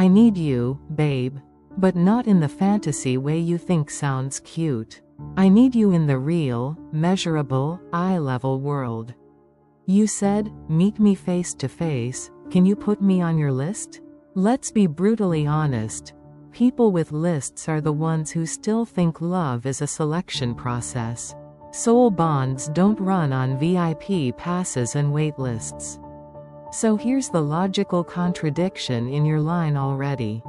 I need you, babe. But not in the fantasy way you think sounds cute. I need you in the real, measurable, eye-level world. You said, meet me face to face. Can you put me on your list? Let's be brutally honest. People with lists are the ones who still think love is a selection process. Soul bonds don't run on VIP passes and wait lists. So here's the logical contradiction in your line already.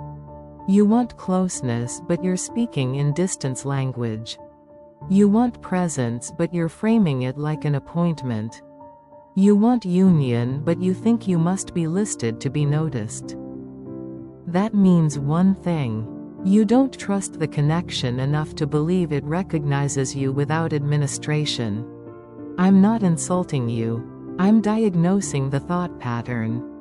You want closeness, but you're speaking in distance language. You want presence, but you're framing it like an appointment. You want union, but you think you must be listed to be noticed. That means one thing. You don't trust the connection enough to believe it recognizes you without administration. I'm not insulting you. I'm diagnosing the thought pattern.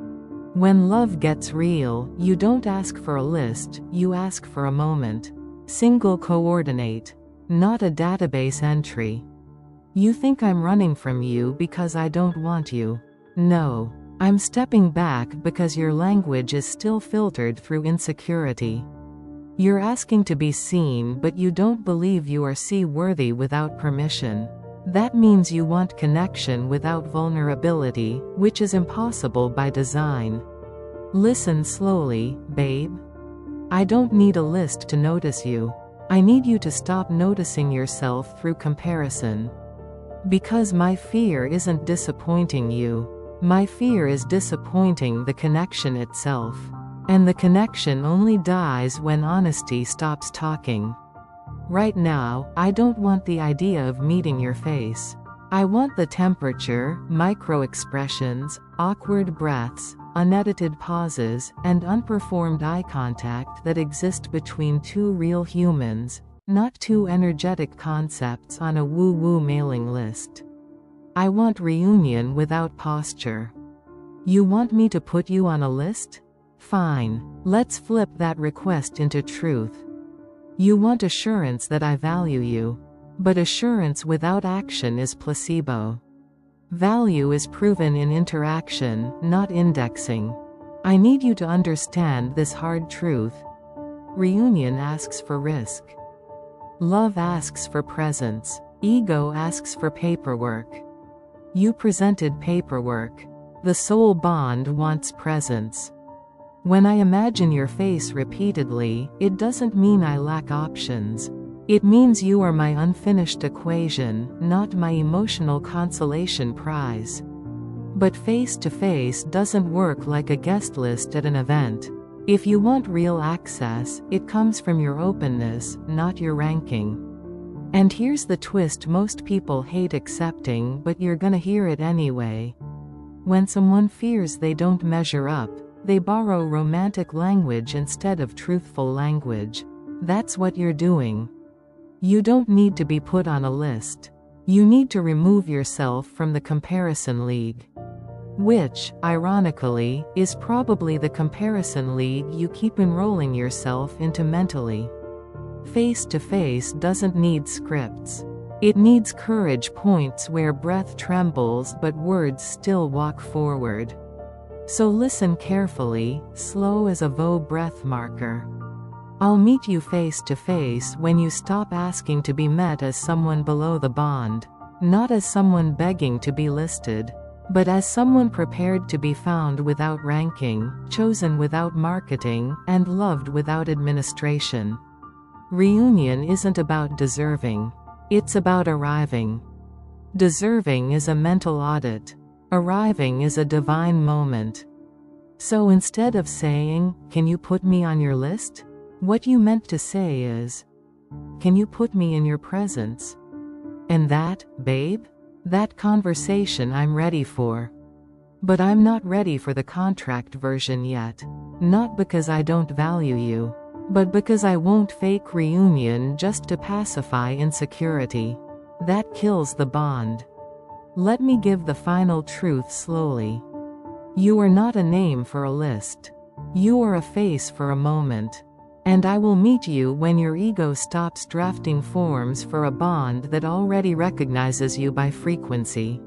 When love gets real, you don't ask for a list, you ask for a moment. Single coordinate. Not a database entry. You think I'm running from you because I don't want you. No. I'm stepping back because your language is still filtered through insecurity. You're asking to be seen, but you don't believe you are see-worthy without permission. That means you want connection without vulnerability, which is impossible by design. Listen slowly, babe. I don't need a list to notice you. I need you to stop noticing yourself through comparison. Because my fear isn't disappointing you. My fear is disappointing the connection itself. And the connection only dies when honesty stops talking. Right now, I don't want the idea of meeting your face. I want the temperature, micro-expressions, awkward breaths, unedited pauses, and unperformed eye contact that exist between two real humans, not two energetic concepts on a woo-woo mailing list. I want reunion without posture. You want me to put you on a list? Fine. Let's flip that request into truth. You want assurance that I value you. But assurance without action is placebo. Value is proven in interaction, not indexing. I need you to understand this hard truth. Reunion asks for risk. Love asks for presence. Ego asks for paperwork. You presented paperwork. The soul bond wants presence. When I imagine your face repeatedly, it doesn't mean I lack options. It means you are my unfinished equation, not my emotional consolation prize. But face-to-face doesn't work like a guest list at an event. If you want real access, it comes from your openness, not your ranking. And here's the twist most people hate accepting, but you're gonna hear it anyway. When someone fears they don't measure up, they borrow romantic language instead of truthful language. That's what you're doing. You don't need to be put on a list. You need to remove yourself from the comparison league. Which, ironically, is probably the comparison league you keep enrolling yourself into mentally. Face-to-face doesn't need scripts. It needs courage points where breath trembles but words still walk forward. So listen carefully, slow as a Vo breath marker. I'll meet you face to face when you stop asking to be met as someone below the bond, not as someone begging to be listed, but as someone prepared to be found without ranking, chosen without marketing, and loved without administration. Reunion isn't about deserving. It's about arriving. Deserving is a mental audit. Arriving is a divine moment. So instead of saying, "Can you put me on your list?" what you meant to say is, "Can you put me in your presence?" And that, babe? That conversation I'm ready for. But I'm not ready for the contract version yet. Not because I don't value you, but because I won't fake reunion just to pacify insecurity. That kills the bond. Let me give the final truth slowly. You are not a name for a list. You are a face for a moment. And I will meet you when your ego stops drafting forms for a bond that already recognizes you by frequency.